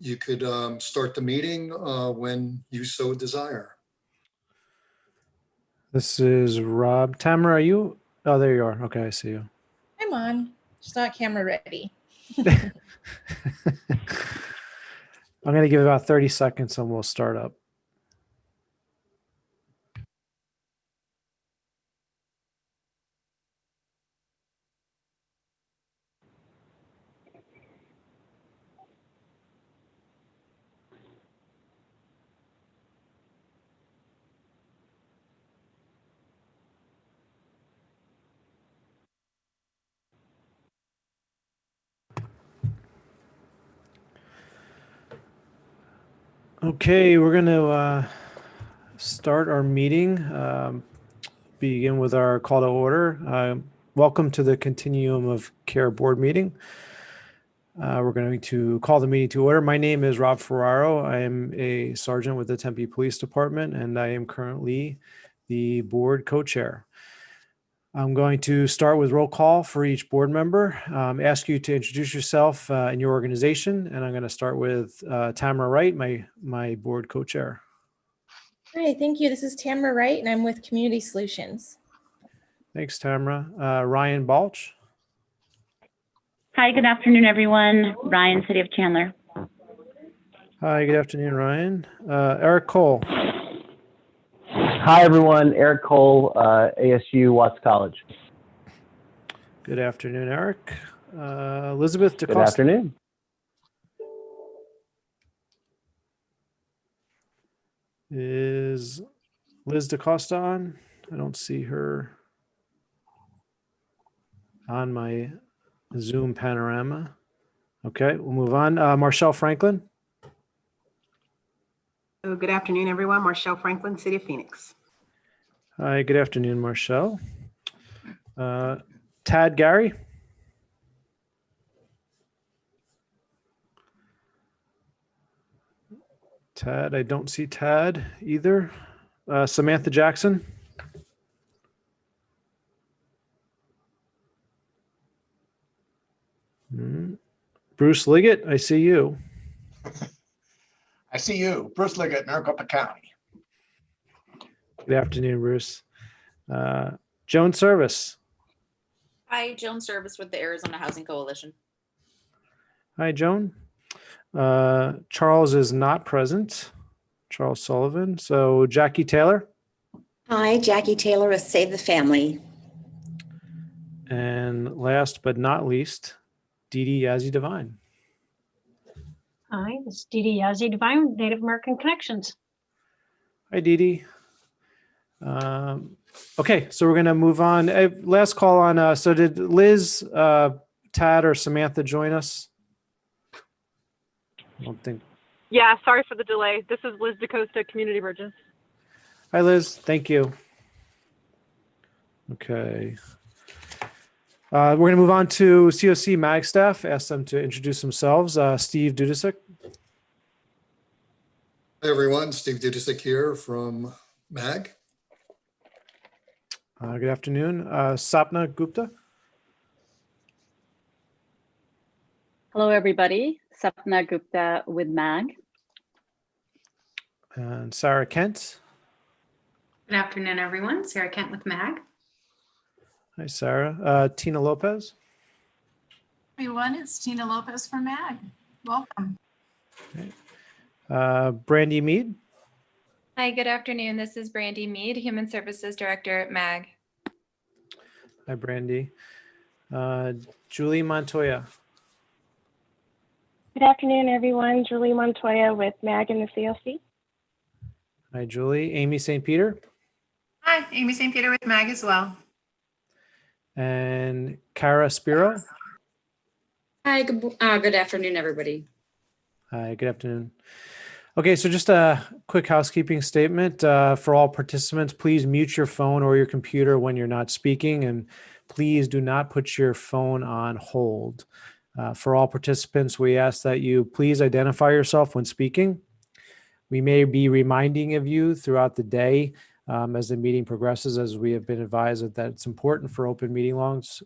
you could start the meeting when you so desire. This is Rob. Tamara, are you? Oh, there you are. Okay, I see you. I'm on. Just not camera ready. I'm going to give it about 30 seconds and we'll start up. Okay, we're going to start our meeting. Begin with our call to order. Welcome to the Continuum of Care Board meeting. We're going to call the meeting to order. My name is Rob Ferraro. I am a sergeant with the Tempe Police Department, and I am currently the board co-chair. I'm going to start with roll call for each board member, ask you to introduce yourself and your organization, and I'm going to start with Tamara Wright, my board co-chair. Hi, thank you. This is Tamara Wright, and I'm with Community Solutions. Thanks, Tamara. Ryan Balch. Hi, good afternoon, everyone. Ryan, City of Chandler. Hi, good afternoon, Ryan. Eric Cole. Hi, everyone. Eric Cole, ASU Watts College. Good afternoon, Eric. Elizabeth DeCosta. Good afternoon. Is Liz DeCosta on? I don't see her on my Zoom panorama. Okay, we'll move on. Marshall Franklin. Good afternoon, everyone. Marshall Franklin, City of Phoenix. Hi, good afternoon, Marshall. Tad Gary. Tad, I don't see Tad either. Samantha Jackson. Bruce Liggett, I see you. I see you, Bruce Liggett, Maricopa County. Good afternoon, Bruce. Joan Service. Hi, Joan Service with the Arizona Housing Coalition. Hi, Joan. Charles is not present. Charles Sullivan. So Jackie Taylor. Hi, Jackie Taylor with Save the Family. And last but not least, Dee Dee Yazzie Divine. Hi, this is Dee Dee Yazzie Divine, Native American Connections. Hi, Dee Dee. Okay, so we're going to move on. Last call on, so did Liz, Tad, or Samantha join us? I don't think. Yeah, sorry for the delay. This is Liz DeCosta, Community Bridges. Hi, Liz. Thank you. Okay. We're going to move on to COC MAG staff. Ask them to introduce themselves. Steve Dudasik. Hi, everyone. Steve Dudasik here from MAG. Good afternoon. Sapna Gupta. Hello, everybody. Sapna Gupta with MAG. And Sarah Kent. Good afternoon, everyone. Sarah Kent with MAG. Hi, Sarah. Tina Lopez. Everyone, it's Tina Lopez from MAG. Welcome. Okay. Brandy Mead. Hi, good afternoon. This is Brandy Mead, Human Services Director at MAG. Hi, Brandy. Julie Montoya. Good afternoon, everyone. Julie Montoya with MAG and the CLC. Hi, Julie. Amy St. Peter. Hi, Amy St. Peter with MAG as well. And Cara Spiro. Hi, good afternoon, everybody. Hi, good afternoon. Okay, so just a quick housekeeping statement for all participants. Please mute your phone or your computer when you're not speaking, and please do not put your phone on hold. For all participants, we ask that you please identify yourself when speaking. We may be reminding of you throughout the day as the meeting progresses, as we have been advised that it's important for open meeting laws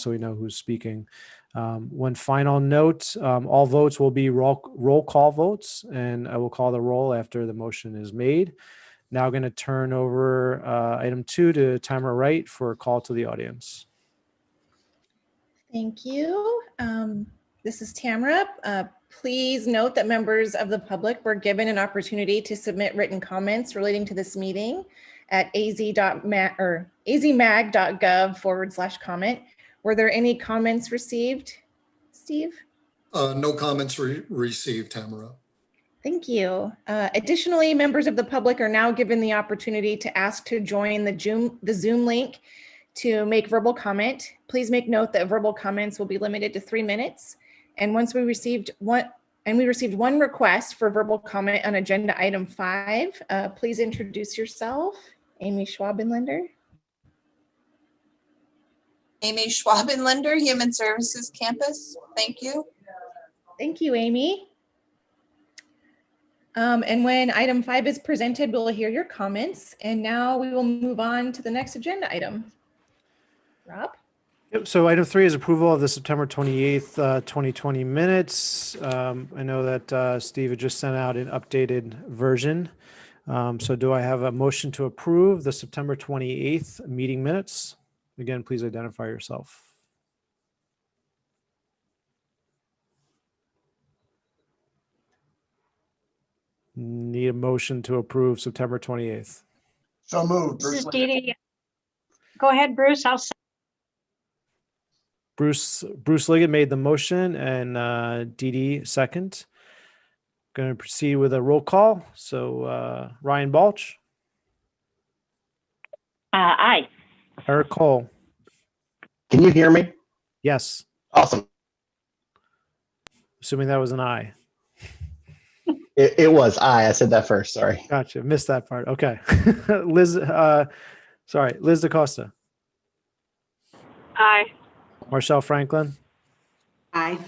so we know who's speaking. One final note, all votes will be roll call votes, and I will call the roll after the motion is made. Now going to turn over item 2 to Tamara Wright for a call to the audience. Thank you. This is Tamara. Please note that members of the public were given an opportunity to submit written comments relating to this meeting at azmag.gov/comment. Were there any comments received, Steve? No comments received, Tamara. Thank you. Additionally, members of the public are now given the opportunity to ask to join the Zoom link to make verbal comment. Please make note that verbal comments will be limited to 3 minutes. And we received one request for verbal comment on agenda item 5. Please introduce yourself. Amy Schwabenlender. Amy Schwabenlender, Human Services Campus. Thank you. Thank you, Amy. And when item 5 is presented, we'll hear your comments. And now we will move on to the next agenda item. Rob? Yep, so item 3 is approval of the September 28th, 2020 minutes. I know that Steve had just sent out an updated version. So do I have a motion to approve the September 28th meeting minutes? Again, please identify yourself. Need a motion to approve September 28th. So moved. This is Bruce Dee Liggett. Dee. Go ahead, Bruce. I'll second. Bruce Liggett made the motion and Dee Dee second. Going to proceed with a roll call. So Ryan Balch. Aye. Eric Cole. Can you hear me? Yes. Awesome. Assuming that was an aye. It was I said that first. Sorry. Gotcha. Missed that part. Okay. Liz DaCosta. Aye. Marshall Franklin. Aye.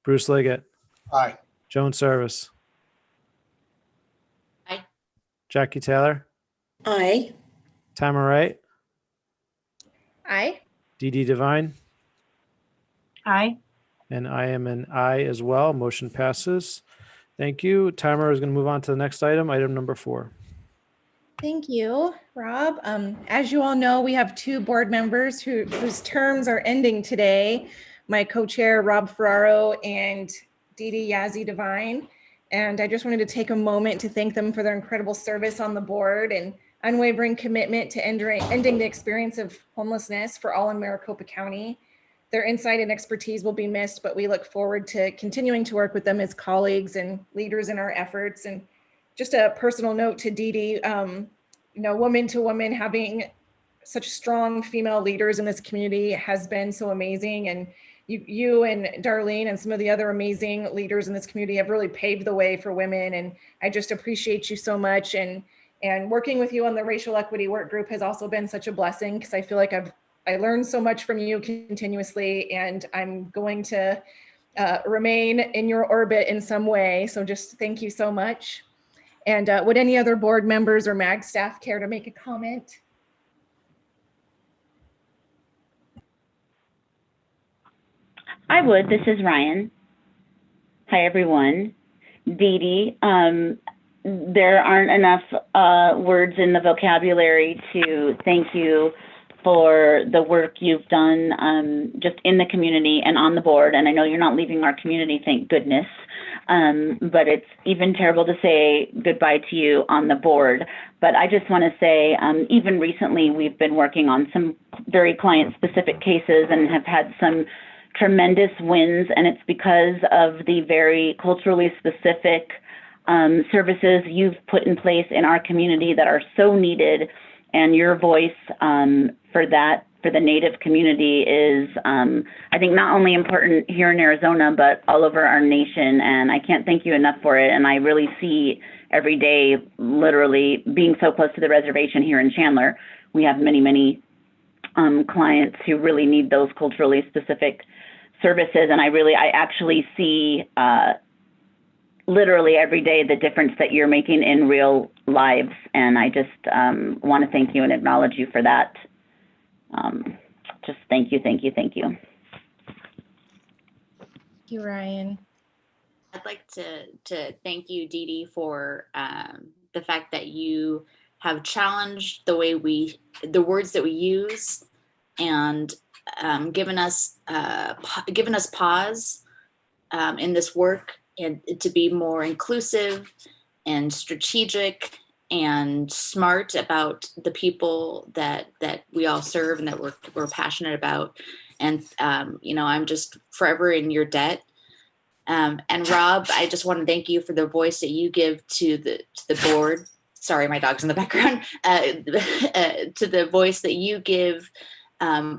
Bruce Liggett. Aye. Joan Service. Aye. Jackie Taylor. Aye. Tamara Wright. Aye. Dee Dee Devine. Aye. And I am an aye as well. Motion passes. Thank you. Tamara is going to move on to the next item, item number 4. Thank you, Rob. As you all know, we have 2 board members whose terms are ending today. My co-chair, Rob Ferraro, and Dee Dee Yazzie Devine. And I just wanted to take a moment to thank them for their incredible service on the board and unwavering commitment to ending the experience of homelessness for all in Maricopa County. Their insight and expertise will be missed, but we look forward to continuing to work with them as colleagues and leaders in our efforts. And just a personal note to Dee Dee, woman to woman, having such strong female leaders in this community has been so amazing. And you and Darlene and some of the other amazing leaders in this community have really paved the way for women. And I just appreciate you so much. And working with you on the racial equity work group has also been such a blessing, because I feel like I learned so much from you continuously, and I'm going to remain in your orbit in some way. So just thank you so much. And would any other board members or MAG staff care to make a comment? I would. This is Ryan. Hi, everyone. Dee Dee, there aren't enough words in the vocabulary to thank you for the work you've done just in the community and on the board. And I know you're not leaving our community, thank goodness. But it's even terrible to say goodbye to you on the board. But I just want to say, even recently, we've been working on some very client-specific cases and have had some tremendous wins. And it's because of the very culturally specific services you've put in place in our community that are so needed. And your voice for the Native community is, I think, not only important here in Arizona, but all over our nation. And I can't thank you enough for it. And I really see every day, literally being so close to the reservation here in Chandler, we have many, many clients who really need those culturally specific services. And I actually see literally every day the difference that you're making in real lives. And I just want to thank you and acknowledge you for that. Just thank you, thank you, thank you. Thank you, Ryan. I'd like to thank you, Dee Dee, for the fact that you have challenged the way the words that we use, and given us pause in this work, and to be more inclusive and strategic and smart about the people that we all serve and that we're passionate about. And I'm just forever in your debt. And Rob, I just want to thank you for the voice that you give to the board. Sorry, my dog's in the background. To the voice that you give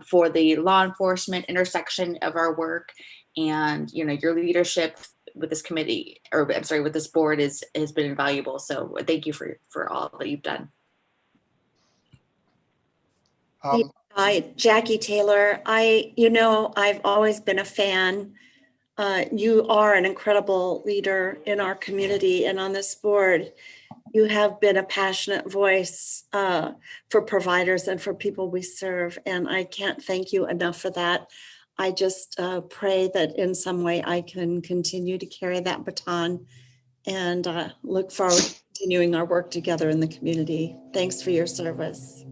for the law enforcement intersection of our work, and your leadership with this committee, or I'm sorry, with this board has been invaluable. So thank you for all that you've done. Hi, Jackie Taylor. I've always been a fan. You are an incredible leader in our community and on this board. You have been a passionate voice for providers and for people we serve, and I can't thank you enough for that. I just pray that in some way I can continue to carry that baton, and look forward to continuing our work together in the community. Thanks for your service.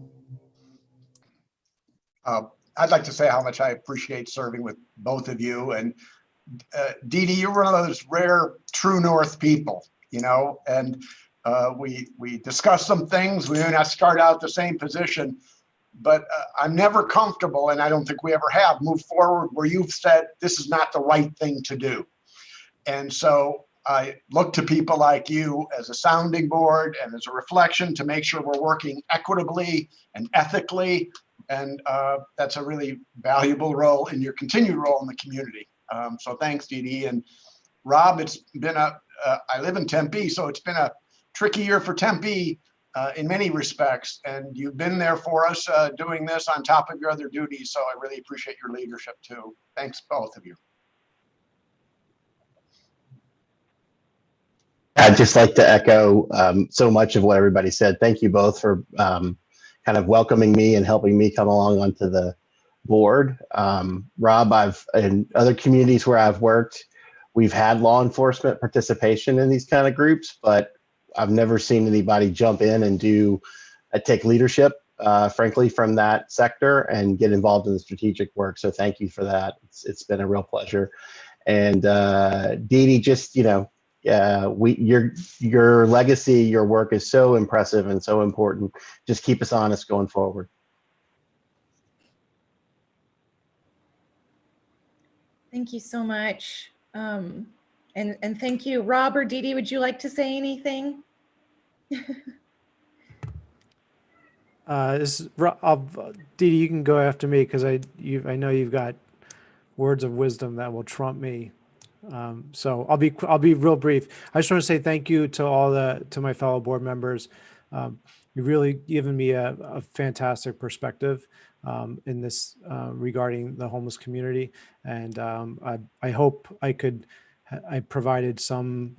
I'd like to say how much I appreciate serving with both of you. And Dee Dee, you're one of those rare true north people, and we discuss some things. We may not start out the same position, but I'm never comfortable, and I don't think we ever have moved forward where you've said this is not the right thing to do. And so I look to people like you as a sounding board and as a reflection to make sure we're working equitably and ethically. And that's a really valuable role in your continued role in the community. So thanks, Dee Dee. And Rob, it's been I live in Tempe, so it's been a tricky year for Tempe in many respects. And you've been there for us doing this on top of your other duties. So I really appreciate your leadership too. Thanks, both of you. I'd just like to echo so much of what everybody said. Thank you both for kind of welcoming me and helping me come along onto the board. Rob, in other communities where I've worked, we've had law enforcement participation in these kind of groups, but I've never seen anybody jump in and take leadership, frankly, from that sector and get involved in the strategic work. So thank you for that. It's been a real pleasure. And Dee Dee, just, your legacy, your work is so impressive and so important. Just keep us honest going forward. Thank you so much. And thank you. Rob or Dee Dee, would you like to say anything? Dee Dee, you can go after me because I know you've got words of wisdom that will trump me. So I'll be real brief. I just want to say thank you to my fellow board members. You've really given me a fantastic perspective in this regarding the homeless community, and I hope I provided some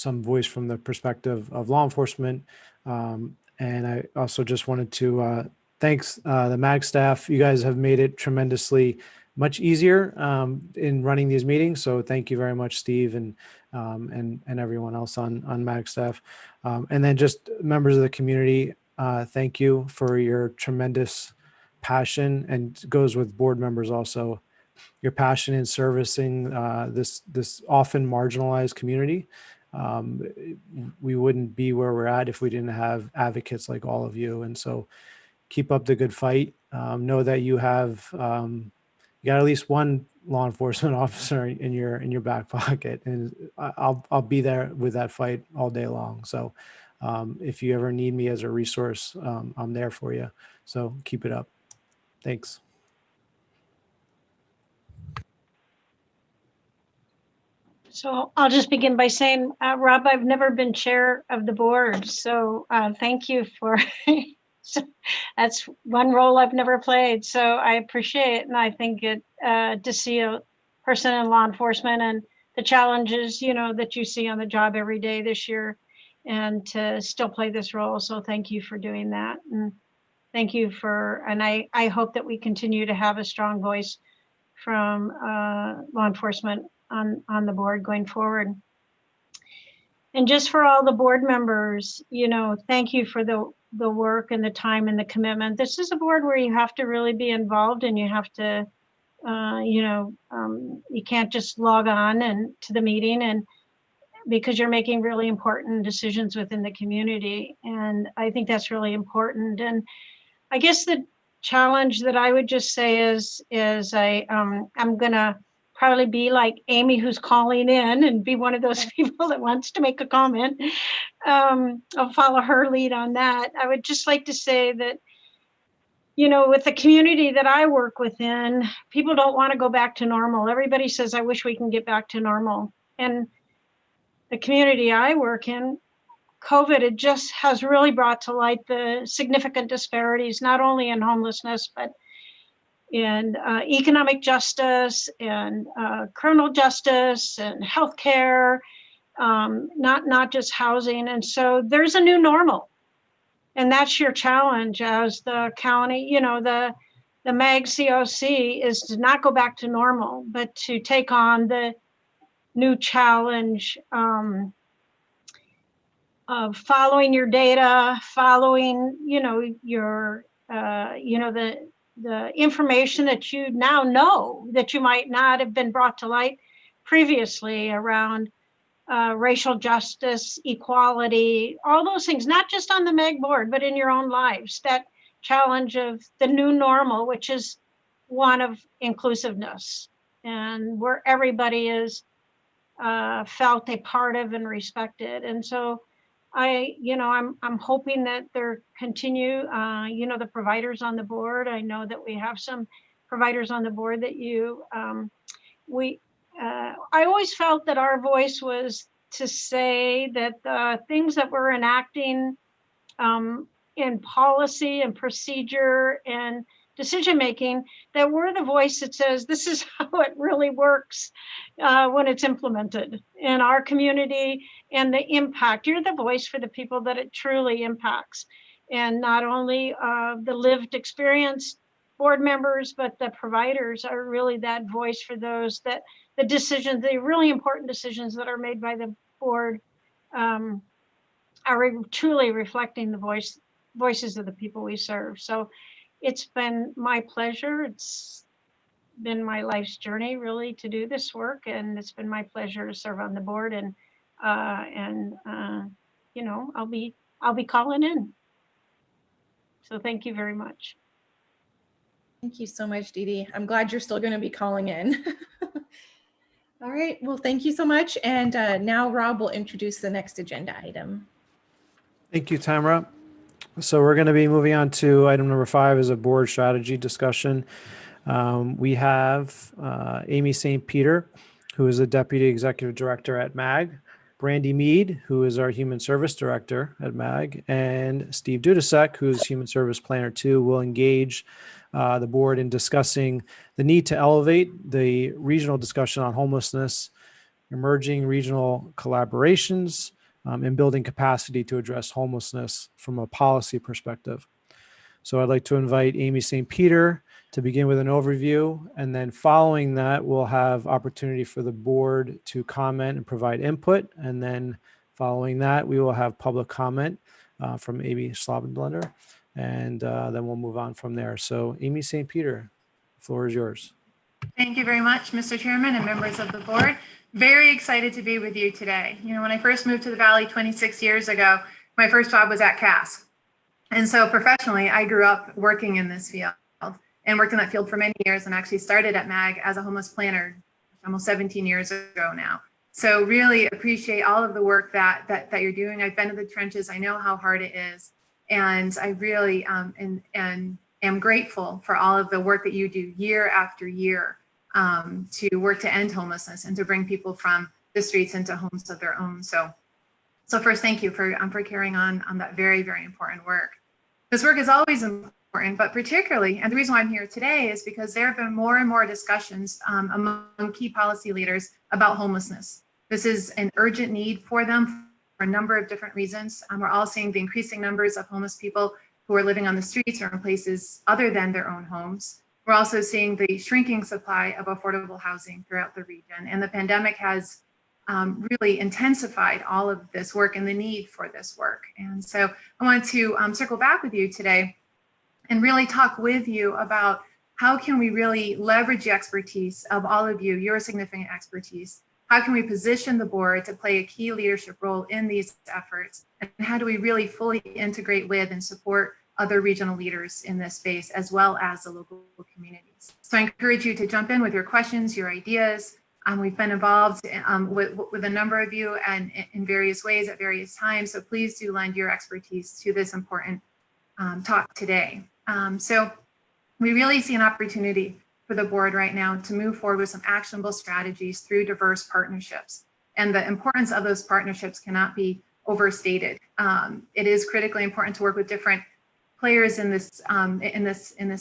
voice from the perspective of law enforcement. And I also just wanted to thanks the MAG staff. You guys have made it tremendously much easier in running these meetings. So thank you very much, Steve, and everyone else on MAG staff. And then just members of the community, thank you for your tremendous passion, and goes with board members also, your passion in servicing this often marginalized community. We wouldn't be where we're at if we didn't have advocates like all of you. And so keep up the good fight. Know that you have you got at least one law enforcement officer in your back pocket, and I'll be there with that fight all day long. So if you ever need me as a resource, I'm there for you. So keep it up. Thanks. So I'll just begin by saying, Rob, I've never been chair of the board. So thank you for, so that's one role I've never played. So I appreciate it. And I think to see a person in law enforcement and the challenges, that you see on the job every day this year, and to still play this role. So thank you for doing that. And thank you and I hope that we continue to have a strong voice from law enforcement on the board going forward. And just for all the board members, thank you for the work and the time and the commitment. This is a board where you have to really be involved, and you have to, you can't just log on and to the meeting, and because you're making really important decisions within the community. And I think that's really important. And I guess the challenge that I would just say is I'm gonna probably be like Amy, who's calling in, and be one of those people that wants to make a comment. I'll follow her lead on that. I would just like to say that, with the community that I work within, people don't want to go back to normal. Everybody says, I wish we can get back to normal. And the community I work in, COVID, it just has really brought to light the significant disparities, not only in homelessness, but in economic justice and criminal justice and healthcare, not just housing. And so there's a new normal. And that's your challenge as the county, the MAG COC is to not go back to normal, but to take on the new challenge of following your data, following, your, the information that you now know that you might not have been brought to light previously around racial justice, equality, all those things, not just on the MAG board, but in your own lives. That challenge of the new normal, which is one of inclusiveness, and where everybody is felt a part of and respected. And so I'm hoping that there continue, the providers on the board. I know that we have some providers on the board that I always felt that our voice was to say that the things that we're enacting in policy and procedure and decision-making, that we're the voice that says this is how it really works when it's implemented in our community, and the impact. You're the voice for the people that it truly impacts. And not only the lived experience board members, but the providers are really that voice for those that the decisions, the really important decisions that are made by the board are truly reflecting the voices of the people we serve. So it's been my pleasure. It's been my life's journey really to do this work, and it's been my pleasure to serve on the board. And I'll be calling in. So thank you very much. Thank you so much, Dee Dee. I'm glad you're still going to be calling in. All right. Well, thank you so much. And now Rob will introduce the next agenda item. Thank you, Tamara. So we're going to be moving on to item number 5 is a board strategy discussion. We have Amy St. Peter, who is the Deputy Executive Director at MAG, Brandy Mead, who is our Human Service Director at MAG, and Steve Dudasek, who is Human Service Planner 2, will engage the board in discussing the need to elevate the regional discussion on homelessness, emerging regional collaborations, and building capacity to address homelessness from a policy perspective. So I'd like to invite Amy St. Peter to begin with an overview, and then following that, we'll have opportunity for the board to comment and provide input. And then following that, we will have public comment from Amy Schwabenlender, and then we'll move on from there. So Amy St. Peter, the floor is yours. Thank you very much, Mr. Chairman and members of the board. Very excited to be with you today. When I first moved to the Valley 26 years ago, my first job was at CAS. And so professionally, I grew up working in this field and worked in that field for many years, and actually started at MAG as a homeless planner almost 17 years ago now. So really appreciate all of the work that you're doing. I've been in the trenches. I know how hard it is. And I really and am grateful for all of the work that you do year after year to work to end homelessness and to bring people from the streets into homes of their own. So first, thank you for carrying on that very, very important work. This work is always important, but particularly, and the reason why I'm here today is because there have been more and more discussions among key policy leaders about homelessness. This is an urgent need for them for a number of different reasons. We're all seeing the increasing numbers of homeless people who are living on the streets or in places other than their own homes. We're also seeing the shrinking supply of affordable housing throughout the region, and the pandemic has really intensified all of this work and the need for this work. And so I want to circle back with you today and really talk with you about how can we really leverage the expertise of all of you, your significant expertise. How can we position the board to play a key leadership role in these efforts? And how do we really fully integrate with and support other regional leaders in this space, as well as the local communities? So I encourage you to jump in with your questions, your ideas. We've been involved with a number of you and in various ways at various times. So please do lend your expertise to this important talk today. So we really see an opportunity for the board right now to move forward with some actionable strategies through diverse partnerships. And the importance of those partnerships cannot be overstated. It is critically important to work with different players in this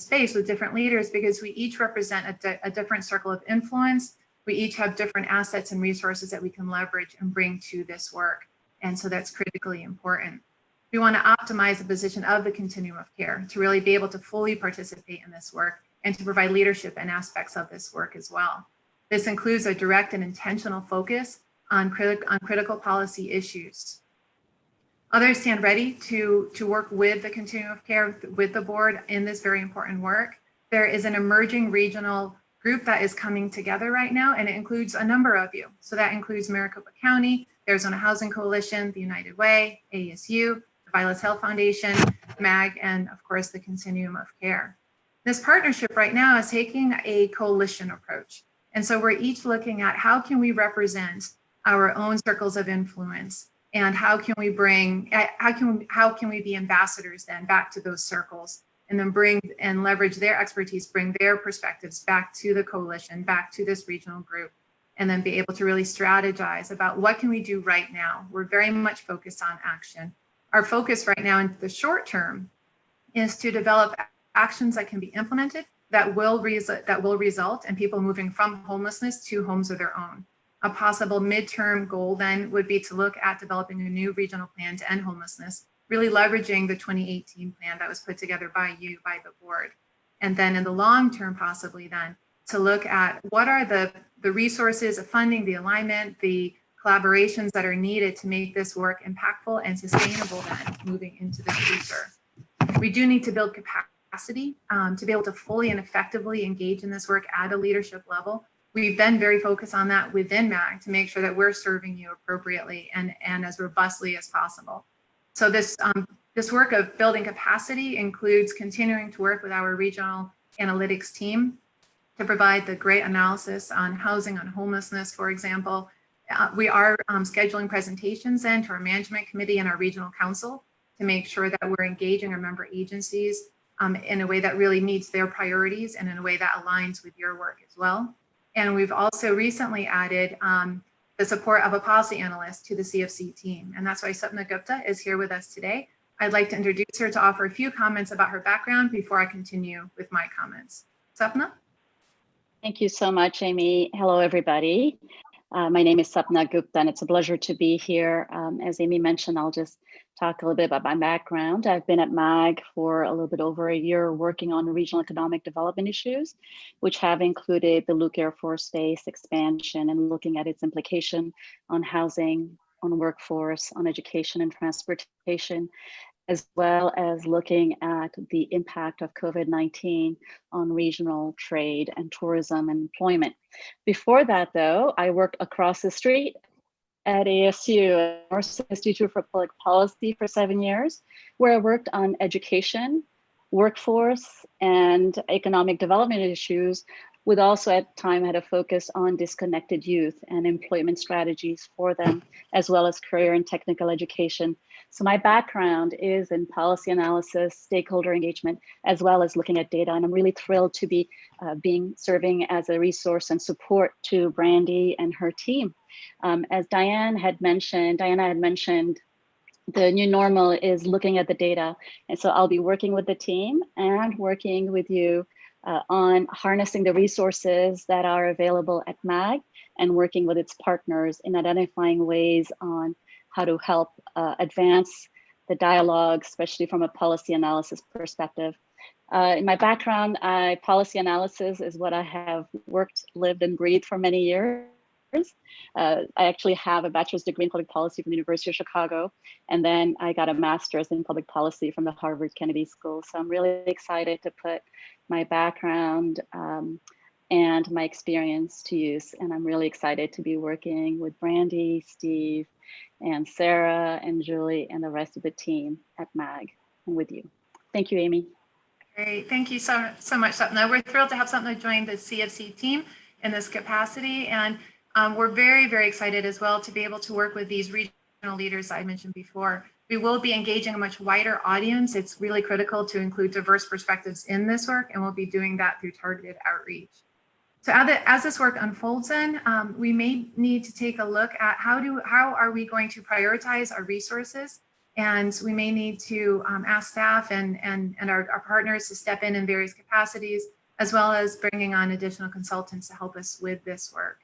space, with different leaders, because we each represent a different circle of influence. We each have different assets and resources that we can leverage and bring to this work. And so that's critically important. We want to optimize the position of the continuum of care to really be able to fully participate in this work and to provide leadership in aspects of this work as well. This includes a direct and intentional focus on critical policy issues. Others stand ready to work with the continuum of care, with the board in this very important work. There is an emerging regional group that is coming together right now, and it includes a number of you. So that includes Maricopa County, Arizona Housing Coalition, the United Way, ASU, the Vilas Health Foundation, MAG, and of course the Continuum of Care. This partnership right now is taking a coalition approach. And so we're each looking at how can we represent our own circles of influence, and how can we be ambassadors then back to those circles, and then bring and leverage their expertise, bring their perspectives back to the coalition, back to this regional group, and then be able to really strategize about what can we do right now. We're very much focused on action. Our focus right now in the short term is to develop actions that can be implemented that will result in people moving from homelessness to homes of their own. A possible midterm goal then would be to look at developing a new regional plan to end homelessness, really leveraging the 2018 plan that was put together by you, by the board. And then in the long term, possibly then, to look at what are the resources, the funding, the alignment, the collaborations that are needed to make this work impactful and sustainable then moving into the future. We do need to build capacity to be able to fully and effectively engage in this work at a leadership level. We've been very focused on that within MAG to make sure that we're serving you appropriately and as robustly as possible. So this work of building capacity includes continuing to work with our regional analytics team to provide the great analysis on housing, on homelessness, for example. We are scheduling presentations then to our management committee and our regional council to make sure that we're engaging our member agencies in a way that really meets their priorities and in a way that aligns with your work as well. And we've also recently added the support of a policy analyst to the CFC team. And that's why Sapna Gupta is here with us today. I'd like to introduce her to offer a few comments about her background before I continue with my comments. Sapna? Thank you so much, Amy. Hello, everybody. My name is Sapna Gupta, and it's a pleasure to be here. As Amy mentioned, I'll just talk a little bit about my background. I've been at MAG for a little bit over a year working on regional economic development issues, which have included the Luke Air Force Base expansion and looking at its implication on housing, on workforce, on education and transportation, as well as looking at the impact of COVID-19 on regional trade and tourism and employment. Before that, though, I worked across the street at ASU, North Institute for Public Policy, for 7 years, where I worked on education, workforce, and economic development issues, with also at the time had a focus on disconnected youth and employment strategies for them, as well as career and technical education. So my background is in policy analysis, stakeholder engagement, as well as looking at data. And I'm really thrilled to be serving as a resource and support to Brandy and her team. As Diana had mentioned, the new normal is looking at the data. And so I'll be working with the team and working with you on harnessing the resources that are available at MAG and working with its partners in identifying ways on how to help advance the dialogue, especially from a policy analysis perspective. In my background, policy analysis is what I have worked, lived, and breathed for many years. I actually have a bachelor's degree in public policy from the University of Chicago, and then I got a master's in public policy from the Harvard Kennedy School. So I'm really excited to put my background and my experience to use. And I'm really excited to be working with Brandy, Steve, and Sarah, and Julie, and the rest of the team at MAG, and with you. Thank you, Amy. Great. Thank you so much, Sapna. We're thrilled to have Sapna join the CFC team in this capacity. And we're very, very excited as well to be able to work with these regional leaders I mentioned before. We will be engaging a much wider audience. It's really critical to include diverse perspectives in this work, and we'll be doing that through targeted outreach. So as this work unfolds then, we may need to take a look at how are we going to prioritize our resources. And we may need to ask staff and our partners to step in various capacities, as well as bringing on additional consultants to help us with this work.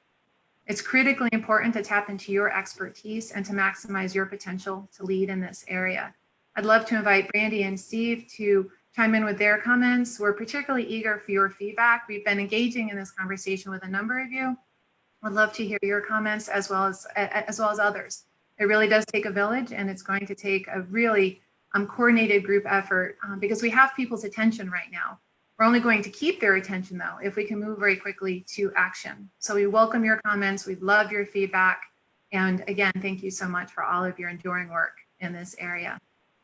It's critically important to tap into your expertise and to maximize your potential to lead in this area. I'd love to invite Brandy and Steve to chime in with their comments. We're particularly eager for your feedback. We've been engaging in this conversation with a number of you. I'd love to hear your comments as well as others. It really does take a village, and it's going to take a really coordinated group effort because we have people's attention right now. We're only going to keep their attention, though, if we can move very quickly to action. So we welcome your comments. We'd love your feedback. And again, thank you so much for all of your enduring work in this area.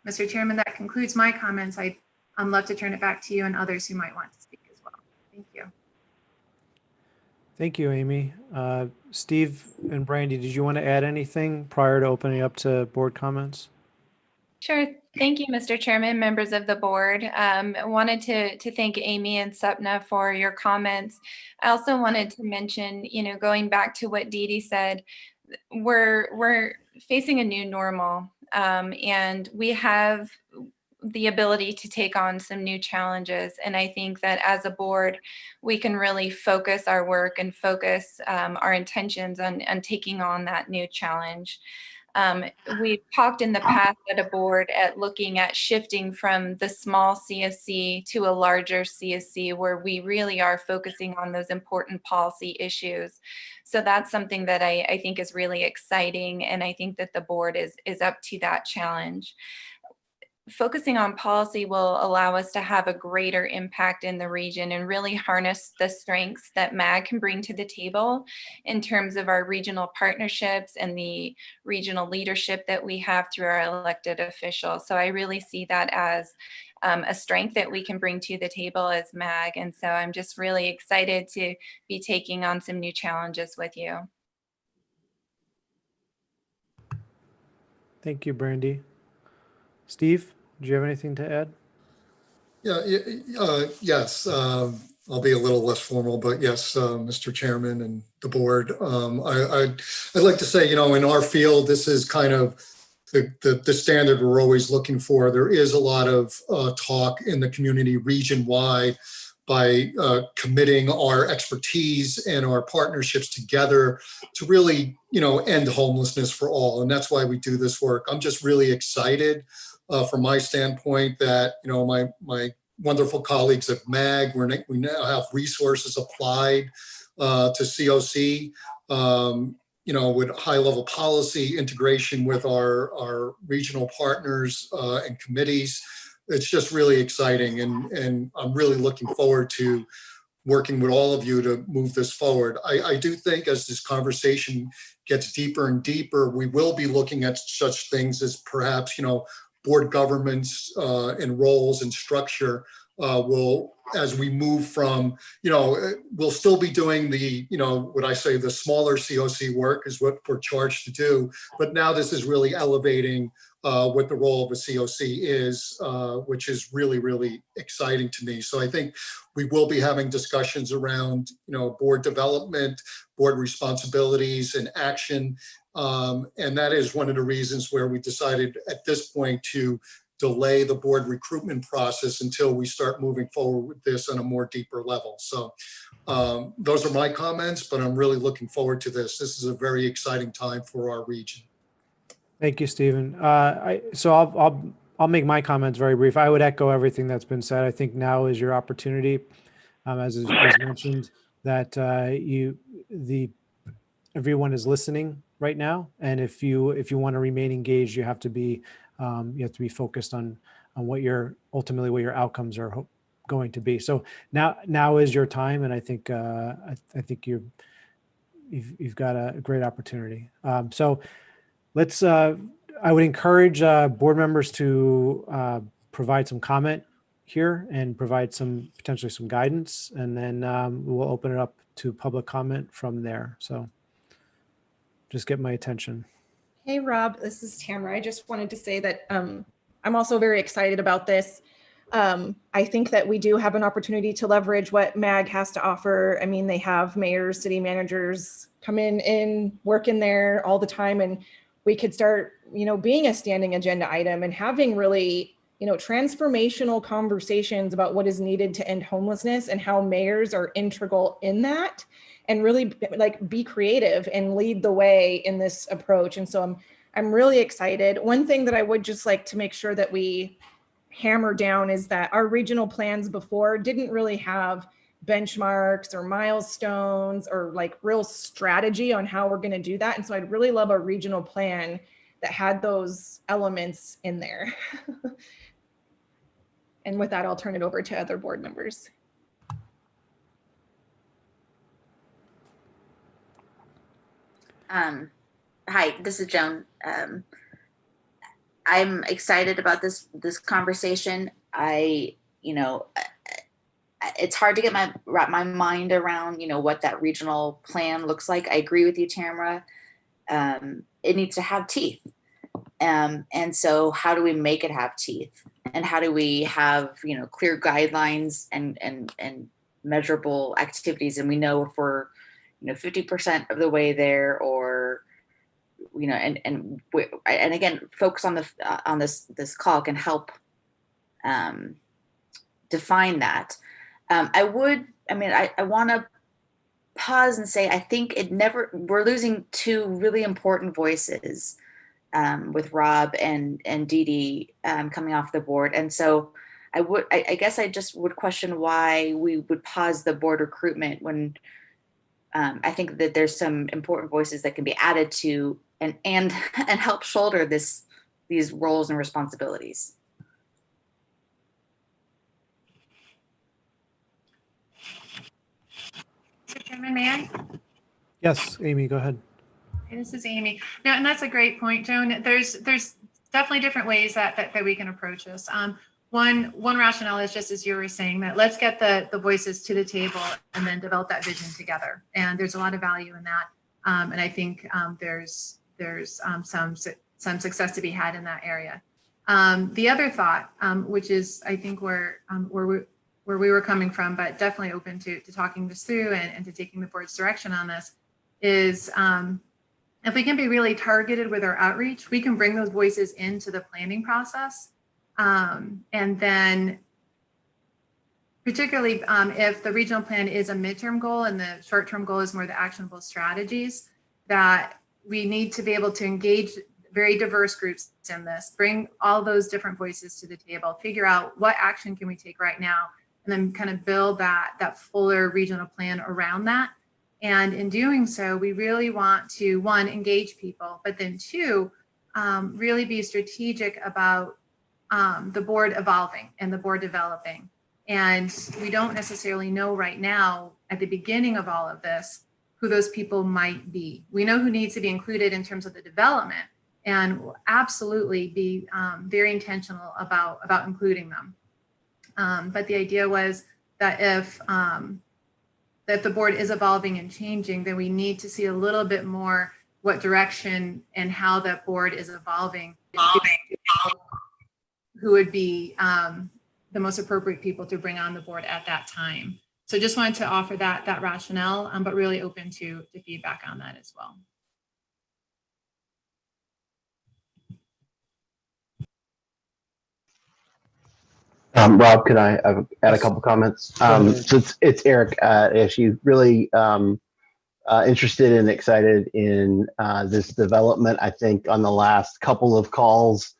Mr. Chairman, that concludes my comments. I'd love to turn it back to you and others who might want to speak as well. Thank you. Thank you, Amy. Steve and Brandy, did you want to add anything prior to opening up to board comments? Sure. Thank you, Mr. Chairman, members of the board. I wanted to thank Amy and Sapna for your comments. I also wanted to mention, going back to what Dee Dee said, we're facing a new normal, and we have the ability to take on some new challenges. And I think that as a board, we can really focus our work and focus our intentions on taking on that new challenge. We've talked in the past at a board at looking at shifting from the small CSC to a larger CSC where we really are focusing on those important policy issues. So that's something that I think is really exciting. And I think that the board is up to that challenge. Focusing on policy will allow us to have a greater impact in the region and really harness the strengths that MAG can bring to the table in terms of our regional partnerships and the regional leadership that we have through our elected officials. So I really see that as a strength that we can bring to the table as MAG. And so I'm just really excited to be taking on some new challenges with you. Thank you, Brandy. Steve, do you have anything to add? Yes, I'll be a little less formal, but yes, Mr. Chairman and the board. I'd like to say, in our field, this is kind of the standard we're always looking for. There is a lot of talk in the community region-wide by committing our expertise and our partnerships together to really, end homelessness for all. And that's why we do this work. I'm just really excited from my standpoint that, my wonderful colleagues at MAG, we now have resources applied to COC, with high-level policy integration with our regional partners and committees. It's just really exciting, and I'm really looking forward to working with all of you to move this forward. I do think as this conversation gets deeper and deeper, we will be looking at such things as perhaps, board governments and roles and structure will, as we move from, we'll still be doing the, what I say, the smaller COC work is what we're charged to do. But now this is really elevating what the role of a COC is, which is really, really exciting to me. So I think we will be having discussions around, board development, board responsibilities and action. And that is one of the reasons where we decided at this point to delay the board recruitment process until we start moving forward with this on a more deeper level. So those are my comments, but I'm really looking forward to this. This is a very exciting time for our region. Thank you, Stephen. So I'll I'll make my comments very brief. I would echo everything that's been said. I think now is your opportunity, as is mentioned, that everyone is listening right now, and if you want to remain engaged, you have to be focused on what your outcomes are going to be. So now is your time, and I think you've got a great opportunity. So let's. I would encourage board members to provide some comment here and provide potentially some guidance, and then we'll open it up to public comment from there. So just get my attention. Hey, Rob, this is Tamara. I just wanted to say that I'm also very excited about this. I think that we do have an opportunity to leverage what MAG has to offer. I mean, they have mayors, city managers come in, work in there all the time, and we could start, being a standing agenda item and having really, transformational conversations about what is needed to end homelessness and how mayors are integral in that, and really be creative and lead the way in this approach. And so I'm really excited. One thing that I would just like to make sure that we hammer down is that our regional plans before didn't really have benchmarks or milestones or real strategy on how we're going to do that. And so I'd really love a regional plan that had those elements in there. And with that, I'll turn it over to other board members. Hi, this is Joan. I'm excited about this conversation. It's hard to wrap my mind around, what that regional plan looks like. I agree with you, Tamara. It needs to have teeth. And so how do we make it have teeth? And how do we have, clear guidelines and measurable activities? And we know if we're, 50% of the way there, or, and again, folks on this call can help define that. I want to pause and say, I think we're losing two really important voices with Rob and Dee Dee coming off the board. And so I guess I just would question why we would pause the board recruitment when I think that there's some important voices that can be added to and help shoulder these roles and responsibilities. Mr. Chairman, may I? Yes, Amy, go ahead. Hey, this is Amy. No, and that's a great point, Joan. There's definitely different ways that we can approach this. One rationale is just as you were saying, that let's get the voices to the table and then develop that vision together. And there's a lot of value in that. And I think there's some success to be had in that area. The other thought, which is I think where we were coming from, but definitely open to talking this through and to taking the board's direction on this, is if we can be really targeted with our outreach, we can bring those voices into the planning process. And then particularly if the regional plan is a midterm goal and the short-term goal is more the actionable strategies, that we need to be able to engage very diverse groups in this, bring all those different voices to the table, figure out what action can we take right now, and then kind of build that fuller regional plan around that. And in doing so, we really want to, one, engage people, but then two, really be strategic about the board evolving and the board developing. And we don't necessarily know right now at the beginning of all of this who those people might be. We know who needs to be included in terms of the development, and we'll absolutely be very intentional about including them. But the idea was that if the board is evolving and changing, then we need to see a little bit more what direction and how that board is evolving, who would be the most appropriate people to bring on the board at that time. So just wanted to offer that rationale, but really open to feedback on that as well. Rob, could I add a couple comments? So it's Eric. If you really interested and excited in this development, I think on the last couple of calls,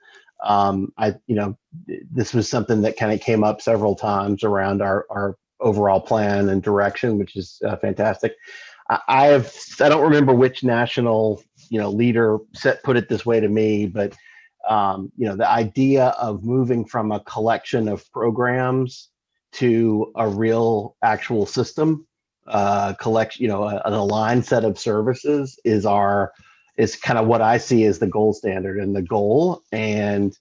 This was something that kind of came up several times around our overall plan and direction, which is fantastic. I don't remember which national leader put it this way to me, but the idea of moving from a collection of programs to a real actual system, an aligned set of services is kind of what I see as the gold standard and the goal. And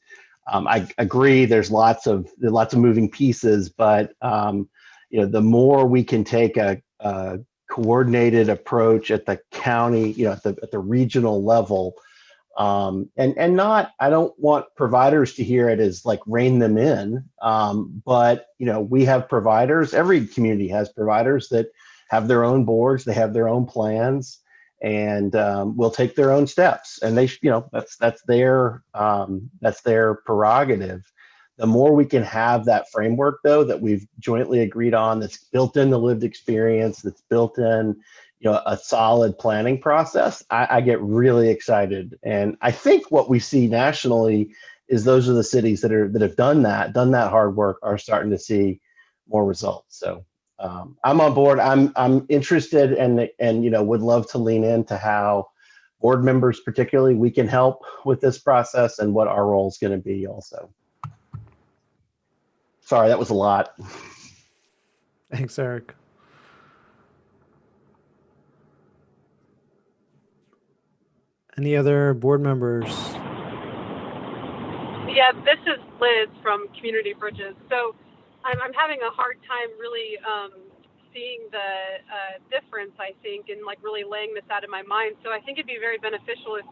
I agree, there's lots of moving pieces, but the more we can take a coordinated approach at the county, at the regional level, and not, I don't want providers to hear it as like rein them in, but we have providers, every community has providers that have their own boards, they have their own plans, and will take their own steps, and they that's their prerogative. The more we can have that framework, though, that we've jointly agreed on, that's built in the lived experience, that's built in a solid planning process, I get really excited. And I think what we see nationally is those are the cities that have done that hard work are starting to see more results. So I'm on board. I'm interested and would love to lean into how board members, particularly, we can help with this process and what our role is going to be also. Sorry, that was a lot. Thanks, Eric. Any other board members? Yeah, this is Liz from Community Bridges. So I'm having a hard time really seeing the difference, I think, and like really laying this out in my mind. So I think it'd be very beneficial if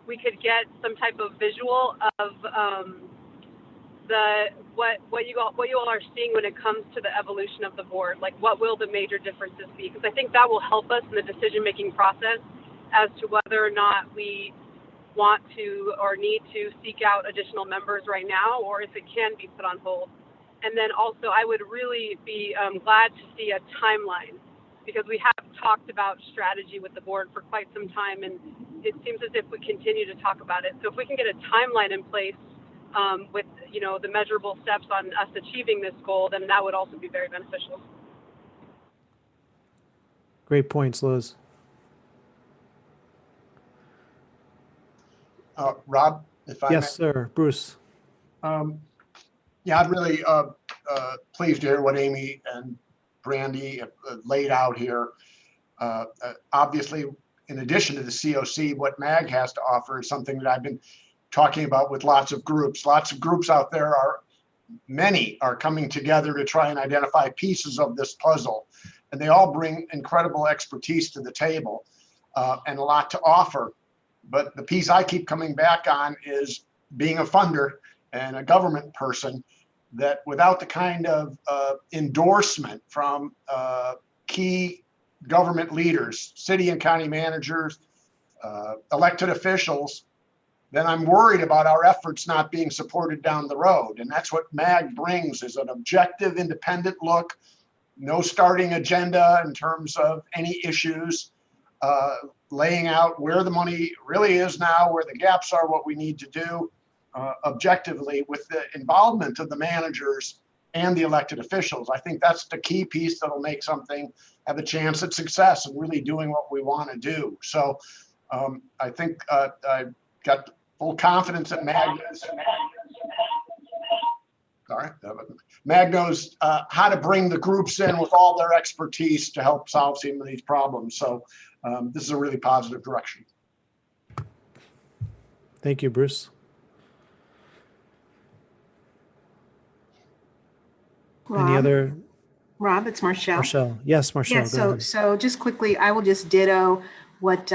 we could get some type of visual of what you all are seeing when it comes to the evolution of the board. Like, what will the major differences be? Because I think that will help us in the decision-making process as to whether or not we want to or need to seek out additional members right now, or if it can be put on hold. And then also, I would really be glad to see a timeline, because we have talked about strategy with the board for quite some time, and it seems as if we continue to talk about it. So if we can get a timeline in place with the measurable steps on us achieving this goal, then that would also be very beneficial. Great points, Liz. Rob, if I Yes, may. sir. Bruce. Yeah, I'm really pleased to hear what Amy and Brandy laid out here. Obviously, in addition to the COC, what MAG has to offer is something that I've been talking about with lots of groups. Lots of groups out there many are coming together to try and identify pieces of this puzzle. And they all bring incredible expertise to the table and a lot to offer. But the piece I keep coming back on is being a funder and a government person, that without the kind of endorsement from key government leaders, city and county managers, elected officials, then I'm worried about our efforts not being supported down the road. And that's what MAG brings, is an objective, independent look, no starting agenda in terms of any issues, laying out where the money really is now, where the gaps are, what we need to do objectively, with the involvement of the managers and the elected officials. I think that's the key piece that'll make something have a chance at success and really doing what we want to do. So I think I've got full confidence that MAG knows how to bring the groups in with all their expertise to help solve some of these problems. So this is a really positive direction. Thank you, Bruce. Any other? Rob, it's Marshall. Marshall. Yes, Marshall. Yeah, so just quickly, I will just ditto what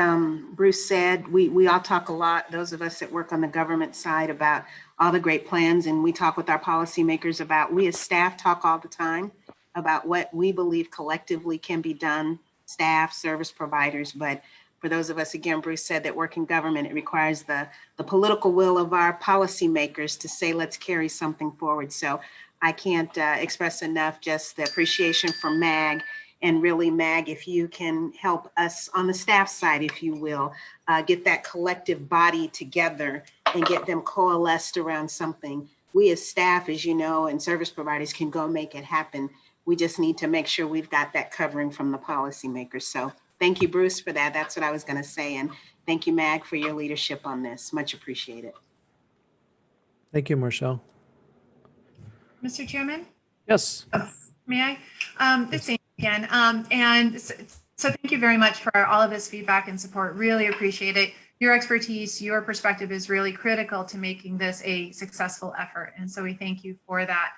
Bruce said. We all talk a lot, those of us that work on the government side, about all the great plans, and we talk with our policymakers about, we as staff talk all the time about what we believe collectively can be done, staff, service providers. But for those of us, again, Bruce said, that work in government, it requires the political will of our policymakers to say, let's carry something forward. So I can't express enough just the appreciation for MAG. And really, MAG, if you can help us on the staff side, if you will, get that collective body together and get them coalesced around something. We as staff, as you know, and service providers can go make it happen. We just need to make sure we've got that covering from the policymakers. So thank you, Bruce, for that. That's what I was going to say. And thank you, Mag, for your leadership on this. Much appreciated. Thank you, Marshall. Mr. Chairman? Yes. May I? This is Amy again. So thank you very much for all of this feedback and support. Really appreciate it. Your expertise, your perspective is really critical to making this a successful effort. And so we thank you for that.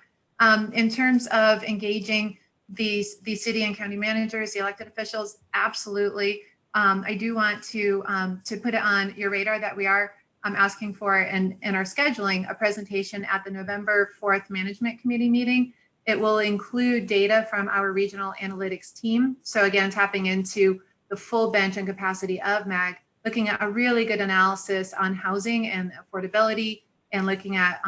In terms of engaging the city and county managers, the elected officials, absolutely. I do want to put it on your radar that we are asking for and are scheduling a presentation at the November 4th Management Committee meeting. It will include data from our regional analytics team. So again, tapping into the full bench and capacity of MAG, looking at a really good analysis on housing and affordability and looking at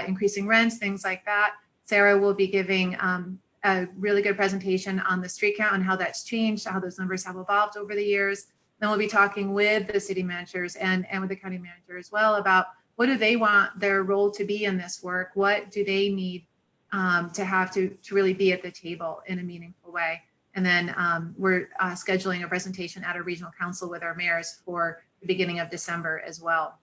increasing rents, things like that. Sarah will be giving a really good presentation on the street count and how that's changed, how those numbers have evolved over the years. Then we'll be talking with the city managers and with the county manager as well about what do they want their role to be in this work? What do they need to have to really be at the table in a meaningful way? And then we're scheduling a presentation at a regional council with our mayors for the beginning of December as well.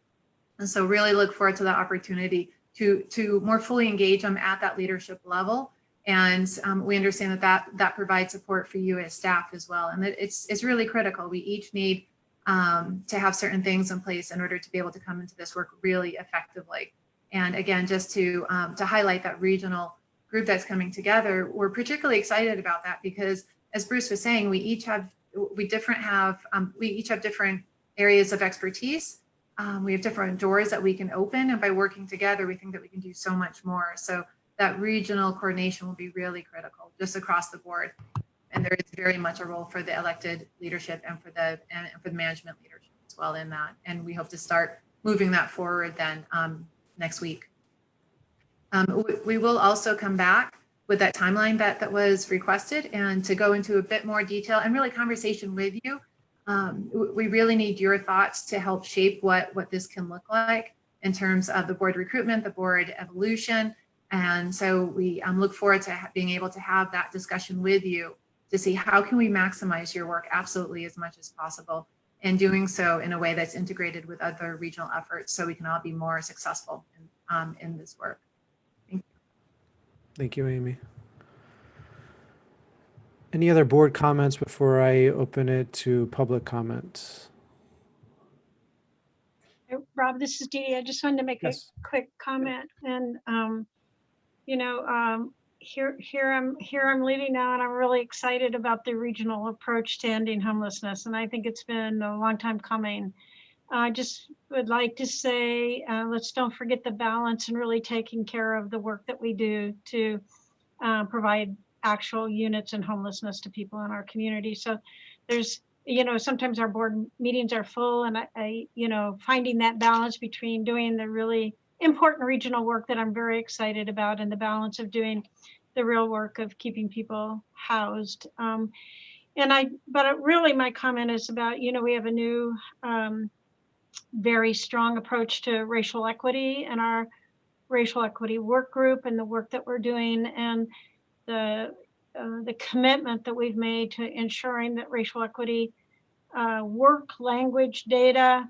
And so really look forward to the opportunity to more fully engage them at that leadership level. And we understand that provides support for you as staff as well. And it's really critical. We each need to have certain things in place in order to be able to come into this work really effectively. And again, just to highlight that regional group that's coming together, we're particularly excited about that because, as Bruce was saying, we each have different areas of expertise. We have different doors that we can open, and by working together, we think that we can do so much more. So that regional coordination will be really critical just across the board. And there is very much a role for the elected leadership and for the management leadership as well in that. And we hope to start moving that forward then next week. We will also come back with that timeline that was requested and to go into a bit more detail and really conversation with you. We really need your thoughts to help shape what this can look like in terms of the board recruitment, the board evolution. And so we look forward to being able to have that discussion with you to see how can we maximize your work absolutely as much as possible, and doing so in a way that's integrated with other regional efforts so we can all be more successful in this work. Thank you. Thank you, Amy. Any other board comments before I open it to public comments? Rob, this is Dee Dee. I just wanted to make a quick comment. And, here I'm leading now, and I'm really excited about the regional approach to ending homelessness. And I think it's been a long time coming. I just would like to say, let's don't forget the balance and really taking care of the work that we do to provide actual units and homelessness to people in our community. So there's, sometimes our board meetings are full, and I finding that balance between doing the really important regional work that I'm very excited about and the balance of doing the real work of keeping people housed. But really my comment is about, we have a new very strong approach to racial equity and our racial equity work group and the work that we're doing, and the commitment that we've made to ensuring that racial equity work, language, data,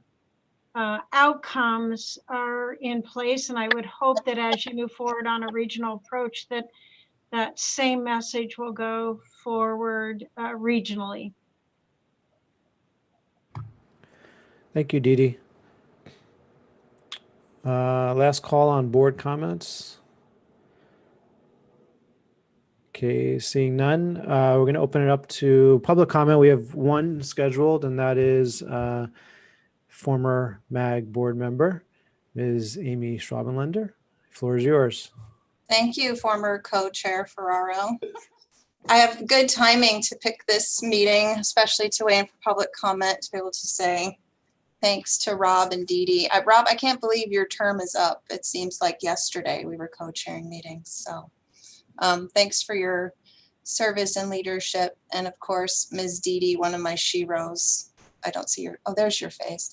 outcomes are in place. And I would hope that as you move forward on a regional approach, that same message will go forward regionally. Thank you, Dee Dee. Last call on board comments. Okay, seeing none, we're going to open it up to public comment. We have one scheduled, and that is former MAG board member, Ms. Amy Schwabenlender. Floor is yours. Thank you, former co-chair Ferraro. I have good timing to pick this meeting, especially to weigh in for public comment, to be able to say thanks to Rob and Dee Dee. Rob, I can't believe your term is up. It seems like yesterday we were co-chairing meetings. So thanks for your service and leadership. And of course, Ms. Dee Dee, one of my sheroes. I don't see your, oh, there's your face.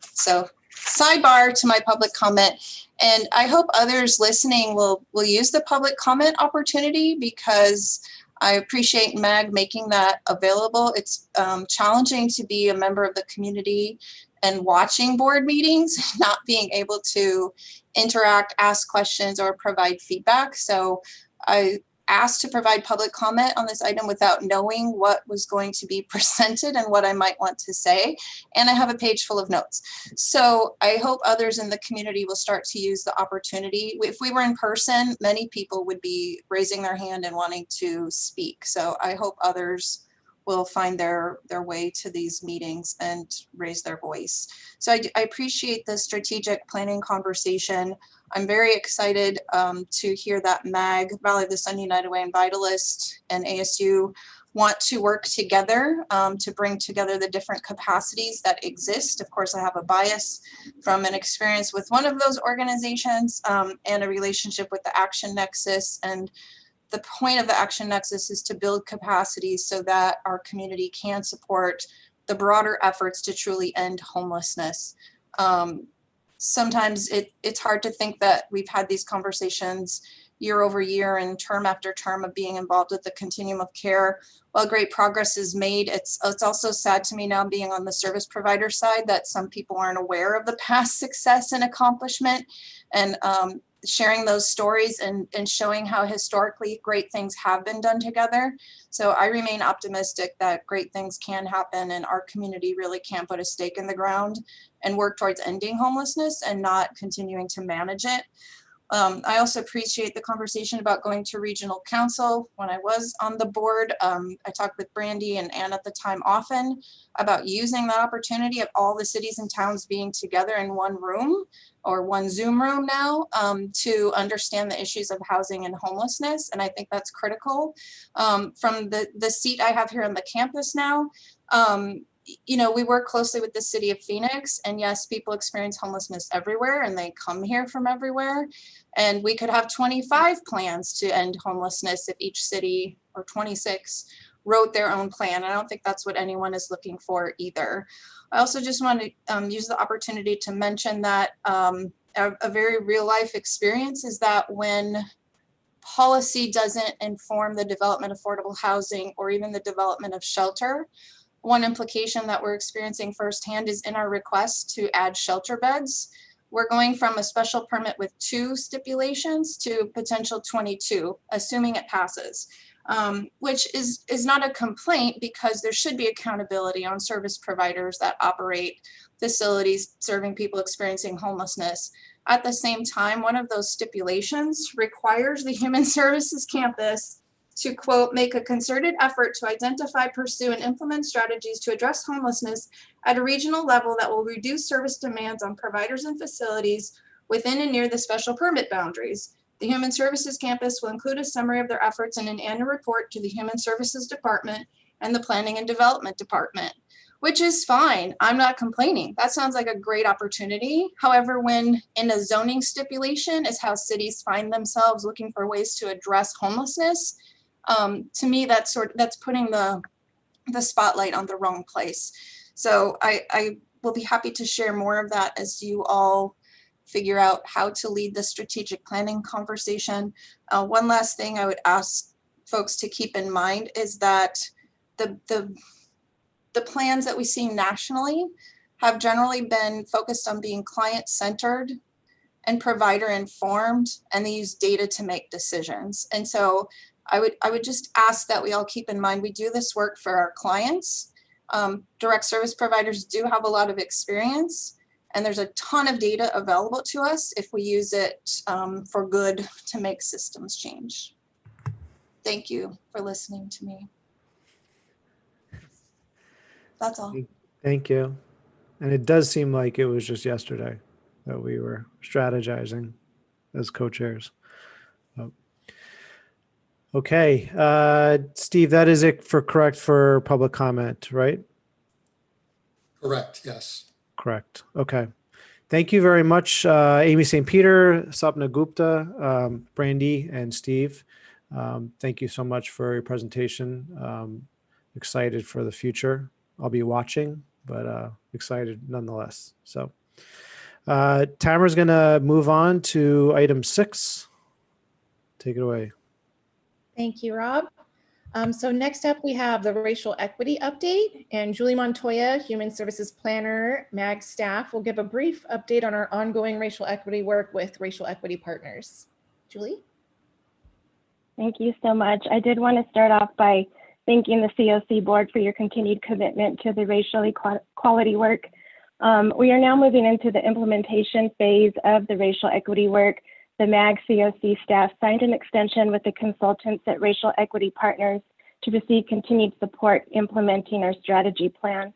So sidebar to my public comment. And I hope others listening will use the public comment opportunity, because I appreciate MAG making that available. It's challenging to be a member of the community and watching board meetings, not being able to interact, ask questions, or provide feedback. So I asked to provide public comment on this item without knowing what was going to be presented and what I might want to say. And I have a page full of notes. So I hope others in the community will start to use the opportunity. If we were in person, many people would be raising their hand and wanting to speak. So I hope others will find their way to these meetings and raise their voice. So I appreciate the strategic planning conversation. I'm very excited to hear that MAG, Valley of the Sun United Way, and Vitalist and ASU want to work together to bring together the different capacities that exist. Of course, I have a bias from an experience with one of those organizations and a relationship with the Action Nexus. And the point of the Action Nexus is to build capacities so that our community can support the broader efforts to truly end homelessness. Sometimes it's hard to think that we've had these conversations year over year and term after term of being involved with the continuum of care. While great progress is made, it's also sad to me now, being on the service provider side, that some people aren't aware of the past success and accomplishment, and sharing those stories and showing how historically great things have been done together. So I remain optimistic that great things can happen and our community really can put a stake in the ground and work towards ending homelessness and not continuing to manage it. I also appreciate the conversation about going to regional council. When I was on the board, I talked with Brandy and Ann at the time often about using that opportunity of all the cities and towns being together in one room, or one Zoom room now, to understand the issues of housing and homelessness. And I think that's critical. From the seat I have here on the campus now, you know, we work closely with the city of Phoenix, and yes, people experience homelessness everywhere and they come here from everywhere. And we could have 25 plans to end homelessness if each city, or 26, wrote their own plan. I don't think that's what anyone is looking for either. I also just want to use the opportunity to mention that a very real life experience is that when policy doesn't inform the development of affordable housing or even the development of shelter, one implication that we're experiencing firsthand is in our request to add shelter beds. We're going from a special permit with 2 stipulations to potential 22, assuming it passes, which is not a complaint, because there should be accountability on service providers that operate facilities serving people experiencing homelessness. At the same time, one of those stipulations requires the Human Services campus to, quote, make a concerted effort to identify, pursue, and implement strategies to address homelessness at a regional level that will reduce service demands on providers and facilities within and near the special permit boundaries. The Human Services campus will include a summary of their efforts in an annual report to the Human Services Department and the Planning and Development Department, which is fine. I'm not complaining. That sounds like a great opportunity. However, when in a zoning stipulation is how cities find themselves looking for ways to address homelessness, to me, that's putting the spotlight on the wrong place. So I will be happy to share more of that as you all figure out how to lead the strategic planning conversation. One last thing I would ask folks to keep in mind is that the plans that we see nationally have generally been focused on being client-centered and provider-informed, and they use data to make decisions. And so I would just ask that we all keep in mind, we do this work for our clients. Direct service providers do have a lot of experience, and there's a ton of data available to us if we use it for good to make systems change. Thank you for listening to me. That's all. Thank you. And it does seem like it was just yesterday that we were strategizing as co-chairs. Okay, Steve, that is it correct for public comment, right? Correct, yes. Correct. Okay. Thank you very much, Amy St. Peter, Sapna Gupta, Brandy, and Steve. Thank you so much for your presentation. Excited for the future. I'll be watching, but excited nonetheless. So, Tamara's going to move on to item 6. Take it away. Thank you, Rob. So next up, we have the racial equity update, and Julie Montoya, Human Services Planner, MAG staff, will give a brief update on our ongoing racial equity work with racial equity partners. Julie? Thank you so much. I did want to start off by thanking the COC board for your continued commitment to the racial equality work. We are now moving into the implementation phase of the racial equity work. The MAG COC staff signed an extension with the consultants at Racial Equity Partners to receive continued support implementing our strategy plan.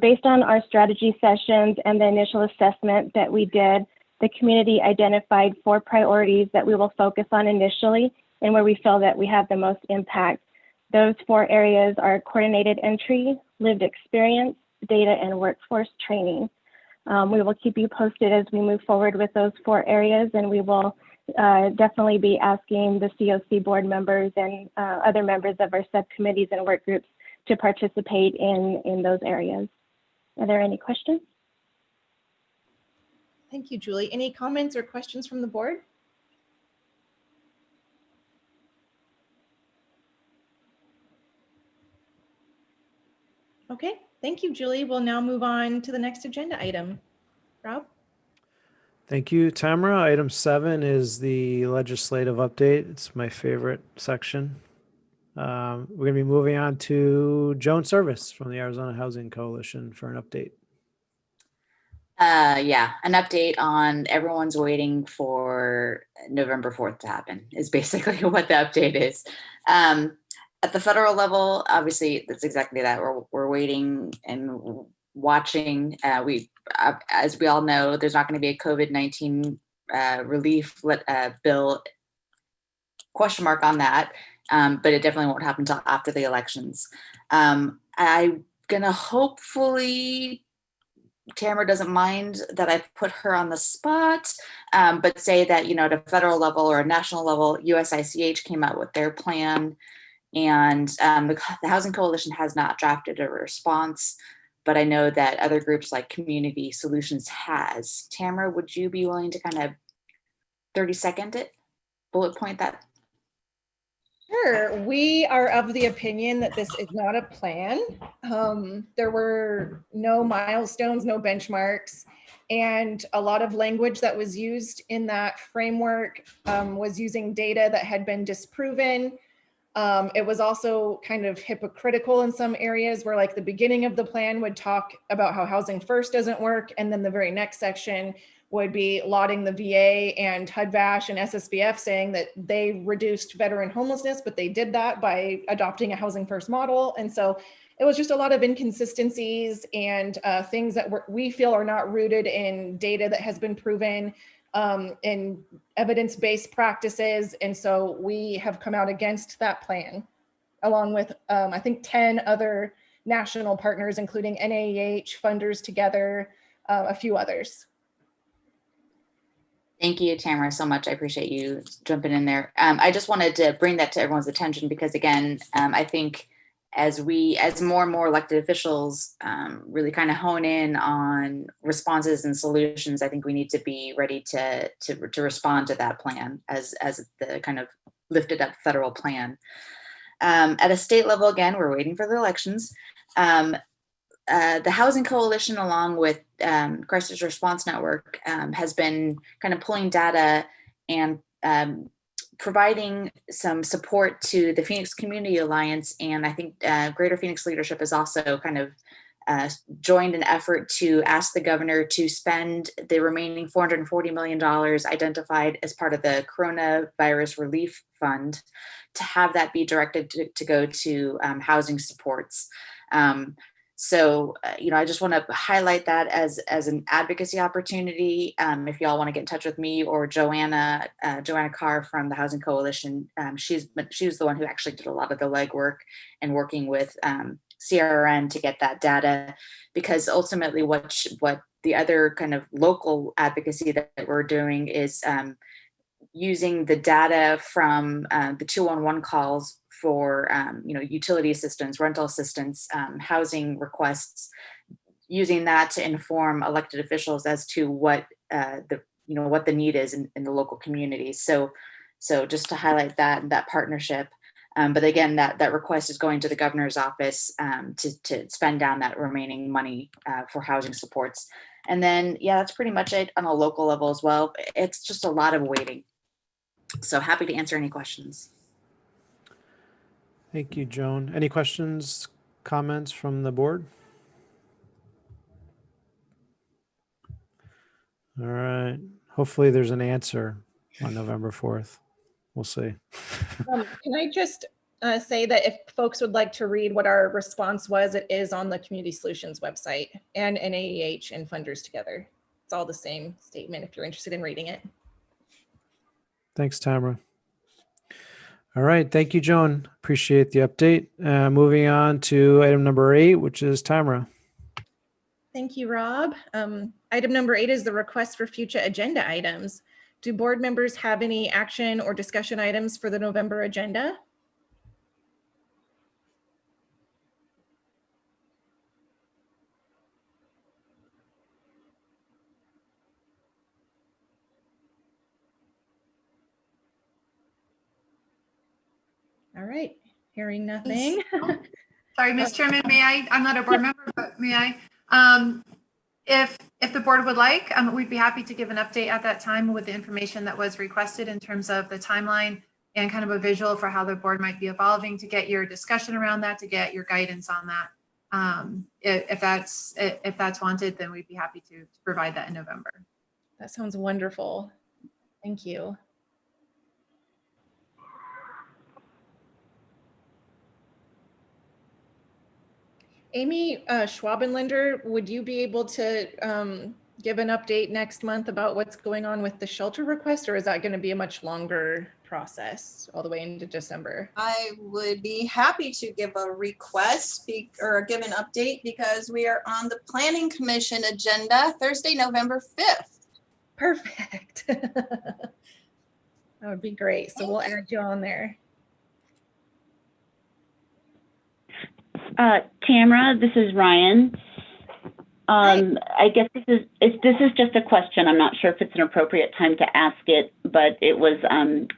Based on our strategy sessions and the initial assessment that we did, the community identified 4 priorities that we will focus on initially and where we feel that we have the most impact. Those 4 areas are coordinated entry, lived experience, data, and workforce training. We will keep you posted as we move forward with those 4 areas, and we will definitely be asking the COC board members and other members of our subcommittees and work groups to participate in those areas. Are there any questions? Thank you, Julie. Any comments or questions from the board? Okay, thank you, Julie. We'll now move on to the next agenda item. Rob? Thank you, Tamara. Item 7 is the legislative update. It's my favorite section. We're going to be moving on to Joan Service from the Arizona Housing Coalition for an update. Yeah, an update on everyone's waiting for November 4th to happen is basically what the update is. At the federal level, obviously, that's exactly that. We're waiting and watching. As we all know, there's not going to be a COVID-19 relief bill, question mark on that, but it definitely won't happen until after the elections. I'm going to hopefully, Tamara doesn't mind that I put her on the spot, but say that, at a federal level or a national level, USICH came out with their plan, and the Housing Coalition has not drafted a response, but I know that other groups like Community Solutions has. Tamara, would you be willing to kind of 30-second it, bullet point that? Sure. We are of the opinion that this is not a plan. There were no milestones, no benchmarks, and a lot of language that was used in that framework was using data that had been disproven. It was also kind of hypocritical in some areas where, like, the beginning of the plan would talk about how Housing First doesn't work, and then the very next section would be lauding the VA and HUD-VASH and SSVF, saying that they reduced veteran homelessness, but they did that by adopting a Housing First model. And so it was just a lot of inconsistencies and things that we feel are not rooted in data that has been proven, in evidence-based practices. And so we have come out against that plan, along with, I think, 10 other national partners, including NAEH, Funders Together, a few others. Thank you, Tamara, so much. I appreciate you jumping in there. I just wanted to bring that to everyone's attention because, again, I think as more and more elected officials really kind of hone in on responses and solutions, I think we need to be ready to respond to that plan as the kind of lifted up federal plan. At a state level, again, we're waiting for the elections. The Housing Coalition, along with Crisis Response Network, has been kind of pulling data and providing some support to the Phoenix Community Alliance. And I think Greater Phoenix leadership has also kind of joined an effort to ask the governor to spend the remaining $440 million identified as part of the Coronavirus Relief Fund to have that be directed to go to housing supports. So, I just want to highlight that as an advocacy opportunity. If y'all want to get in touch with me or Joanna Carr from the Housing Coalition, she was the one who actually did a lot of the legwork and working with CRN to get that data, because ultimately what the other kind of local advocacy that we're doing is using the data from the 211 calls for utility assistance, rental assistance, housing requests, using that to inform elected officials as to what what the need is in the local community. So just to highlight that partnership. But again, that request is going to the governor's office to spend down that remaining money for housing supports. And then, yeah, that's pretty much it on a local level as well. It's just a lot of waiting. So happy to answer any questions. Thank you, Joan. Any questions, comments from the board? All right. Hopefully there's an answer on November 4th. We'll see. Can I just say that if folks would like to read what our response was, it is on the Community Solutions website and NAEH and Funders Together. It's all the same statement if you're interested in reading it. Thanks, Tamara. All right. Thank you, Joan. Appreciate the update. Moving on to item number 8, which is Tamara. Thank you, Rob. Item number 8 is the request for future agenda items. Do board members have any action or discussion items for the November agenda? All right, hearing nothing. Sorry, Ms. Chairman, may I? I'm not a board member, but may I? If the board would like, we'd be happy to give an update at that time with the information that was requested in terms of the timeline and kind of a visual for how the board might be evolving, to get your discussion around that, to get your guidance on that. If that's wanted, then we'd be happy to provide that in November. That sounds wonderful. Thank you. Amy Schwabenlender, would you be able to give an update next month about what's going on with the shelter request, or is that going to be a much longer process all the way into December? I would be happy to give a request or give an update, because we are on the Planning Commission agenda Thursday, November 5th. Perfect. That would be great. So we'll add you on there. Tamara, this is Ryan. I guess this is just a question. I'm not sure if it's an appropriate time to ask it, but it was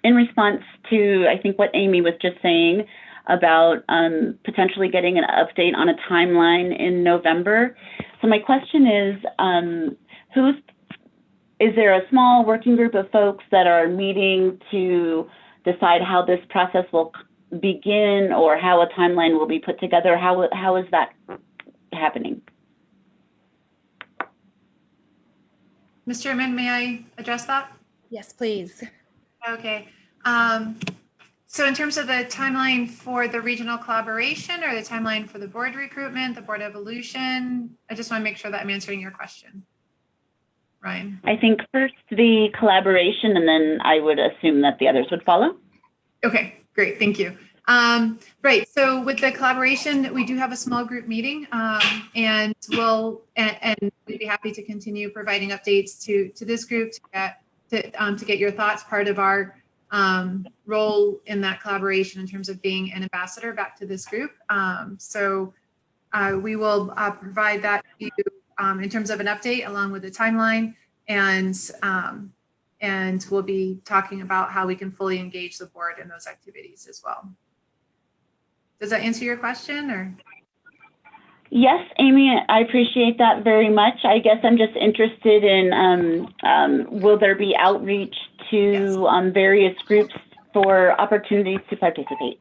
in response to, I think, what Amy was just saying about potentially getting an update on a timeline in November. So my question is, is there a small working group of folks that are meeting to decide how this process will begin, or how a timeline will be put together? How is that happening? Ms. Chairman, may I address that? Yes, please. Okay. So in terms of the timeline for the regional collaboration, or the timeline for the board recruitment, the board evolution, I just want to make sure that I'm answering your question. Ryan? I think first the collaboration, and then I would assume that the others would follow. Okay, great, thank you. Right, so with the collaboration, we do have a small group meeting, and we'd be happy to continue providing updates to this group to get your thoughts, part of our role in that collaboration in terms of being an ambassador back to this group. So we will provide that to you in terms of an update along with the timeline, and we'll be talking about how we can fully engage the board in those activities as well. Does that answer your question, or? Yes, Amy, I appreciate that very much. I guess I'm just interested in, will there be outreach to various groups for opportunities to participate?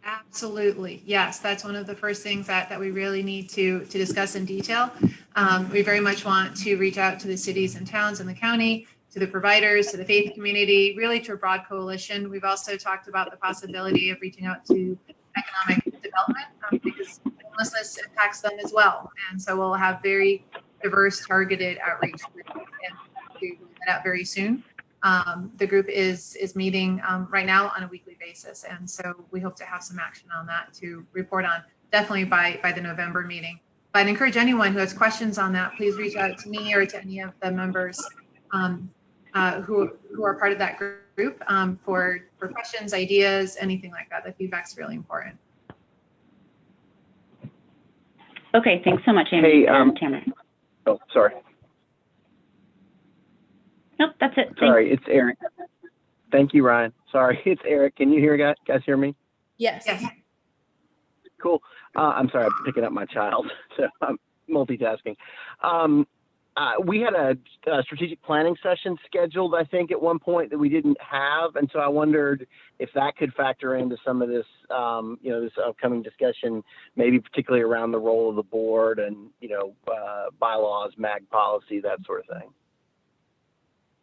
Absolutely, yes. That's one of the first things that we really need to discuss in detail. We very much want to reach out to the cities and towns in the county, to the providers, to the faith community, really to a broad coalition. We've also talked about the possibility of reaching out to economic development, because homelessness impacts them as well. And so we'll have very diverse targeted outreach, and we will that out very soon. The group is meeting right now on a weekly basis. And so we hope to have some action on that to report on, definitely by the November meeting. But I'd encourage anyone who has questions on that, please reach out to me or to any of the members who are part of that group for questions, ideas, anything like that. The feedback's really important. Okay, thanks so much, Amy. Hey, Tamara. oh, sorry. Nope, that's it. Sorry, Thanks. it's Eric. Thank you, Ryan. Sorry, it's Eric. Can you hear guys hear me? Yes. Cool. I'm sorry, I'm picking up my child, so I'm multitasking. We had a strategic planning session scheduled, I think, at one point that we didn't have, and so I wondered if that could factor into some of this, this upcoming discussion, maybe particularly around the role of the board and, bylaws, MAG policy, that sort of thing.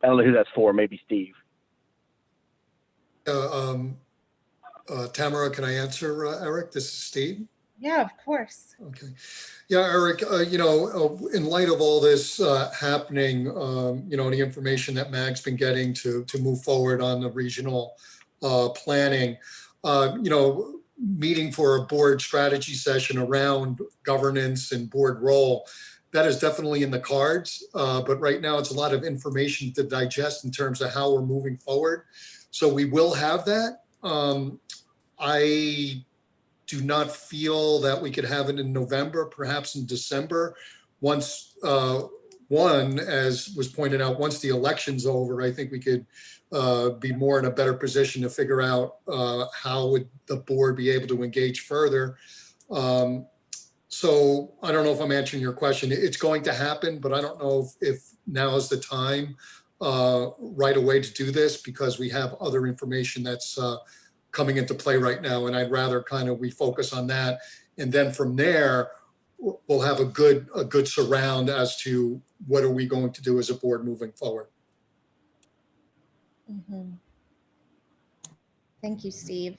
I don't know who that's for. Maybe Steve. Tamara, can I answer, Eric? This is Steve. Yeah, of course. Okay. Yeah, Eric, in light of all this happening, the information that MAG's been getting to move forward on the regional planning, meeting for a board strategy session around governance and board role, that is definitely in the cards. But right now it's a lot of information to digest in terms of how we're moving forward. So we will have that. I do not feel that we could have it in November, perhaps in December. Once, as was pointed out, once the election's over, I think we could be more in a better position to figure out how would the board be able to engage further. So I don't know if I'm answering your question. It's going to happen, but I don't know if now is the time right away to do this, because we have other information that's coming into play right now, and I'd rather we focus on that, and then from there we'll have a good surround as to what are we going to do as a board moving forward. Mm-hmm. Thank you, Steve.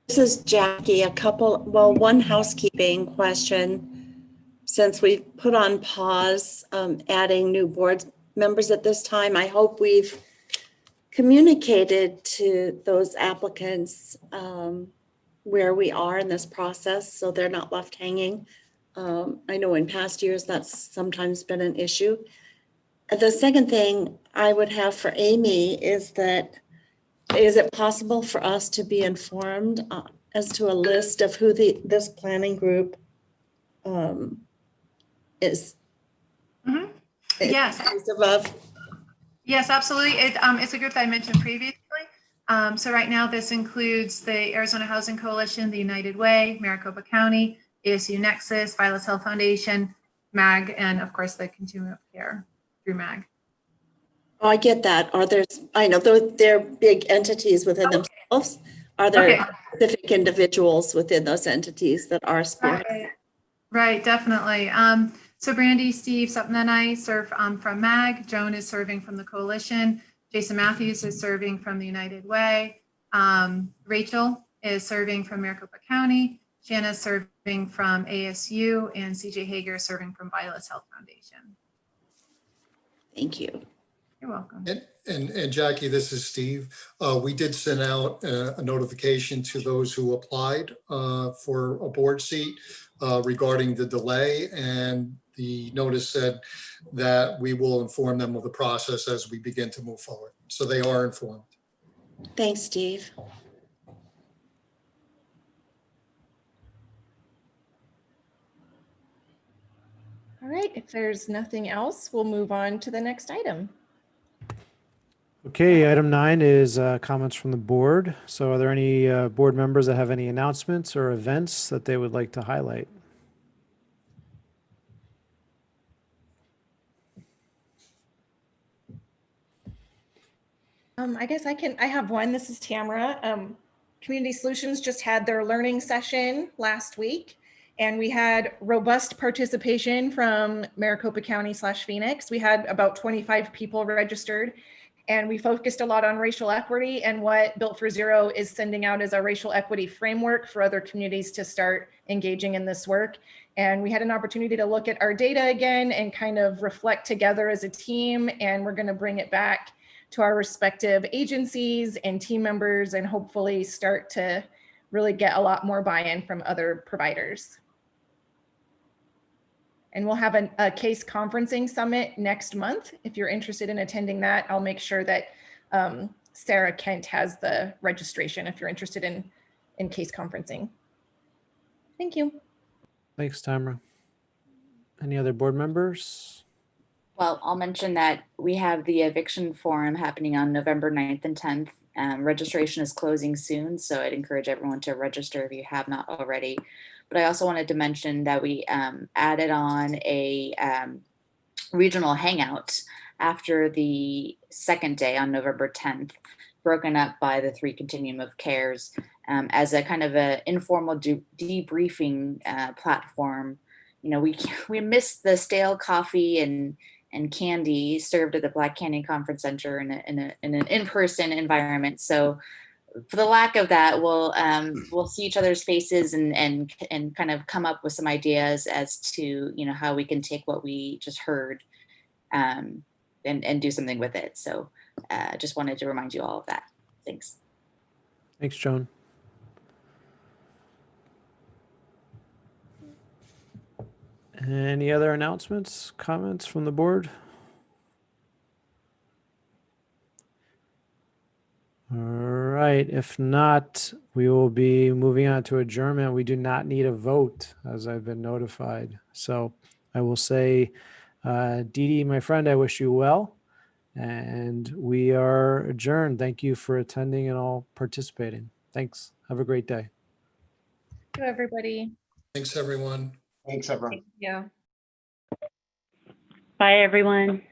This is Jackie. One housekeeping question. Since we've put on pause adding new board members at this time, I hope we've communicated to those applicants where we are in this process so they're not left hanging. I know in past years that's sometimes been an issue. The second thing I would have for Amy is it possible for us to be informed as to a list of who this planning group is? Mm-hmm. Yes. Above. Yes, absolutely. It's a group that I mentioned previously. So right now this includes the Arizona Housing Coalition, the United Way, Maricopa County, ASU Nexus, Violet's Health Foundation, MAG, and of course the Continuum of Care through MAG. Oh, I get that. I know they're big entities within themselves. Are there specific individuals within those entities that are spearheading? Right, definitely. So Brandy, Steve, Sapna and I serve from MAG. Joan is serving from the Coalition. Jason Matthews is serving from the United Way. Rachel is serving from Maricopa County. Shanna is serving from ASU, and CJ Hager is serving from Violet's Health Foundation. Thank you. You're welcome. And Jackie, this is Steve. We did send out a notification to those who applied for a board seat regarding the delay, and the notice said that we will inform them of the process as we begin to move forward. So they are informed. Thanks, Steve. All right, if there's nothing else, we'll move on to the next item. Okay, item 9 is comments from the board. So are there any board members that have any announcements or events that they would like to highlight? I guess I have one. This is Tamara. Community Solutions just had their learning session last week, and we had robust participation from Maricopa County / Phoenix. We had about 25 people registered, and we focused a lot on racial equity and what Built for Zero is sending out as a racial equity framework for other communities to start engaging in this work. And we had an opportunity to look at our data again and kind of reflect together as a team, and we're going to bring it back to our respective agencies and team members and hopefully start to really get a lot more buy-in from other providers. And we'll have a case conferencing summit next month. If you're interested in attending that, I'll make sure that Sarah Kent has the registration if you're interested in case conferencing. Thank you. Thanks, Tamara. Any other board members? Well, I'll mention that we have the eviction forum happening on November 9th and 10th. Registration is closing soon, so I'd encourage everyone to register if you have not already. But I also wanted to mention that we added on a regional hangout after the second day on November 10th, broken up by the 3 Continuum of Cares as a kind of an informal debriefing platform. You know, we missed the stale coffee and candy served at the Black Canyon Conference Center in an in-person environment. So for the lack of that, we'll see each other's faces and kind of come up with some ideas as to, you know, how we can take what we just heard and do something with it. So just wanted to remind you all of that. Thanks. Thanks, Joan. Any other announcements, comments from the board? All right, if not, we will be moving on to adjournment. We do not need a vote, as I've been notified. So I will say, Dee Dee, my friend, I wish you well. And we are adjourned. Thank you for attending and all participating. Thanks. Have a great day. Thank you, everybody. Thanks, everyone. Thanks, everyone. Thank you. Bye, everyone.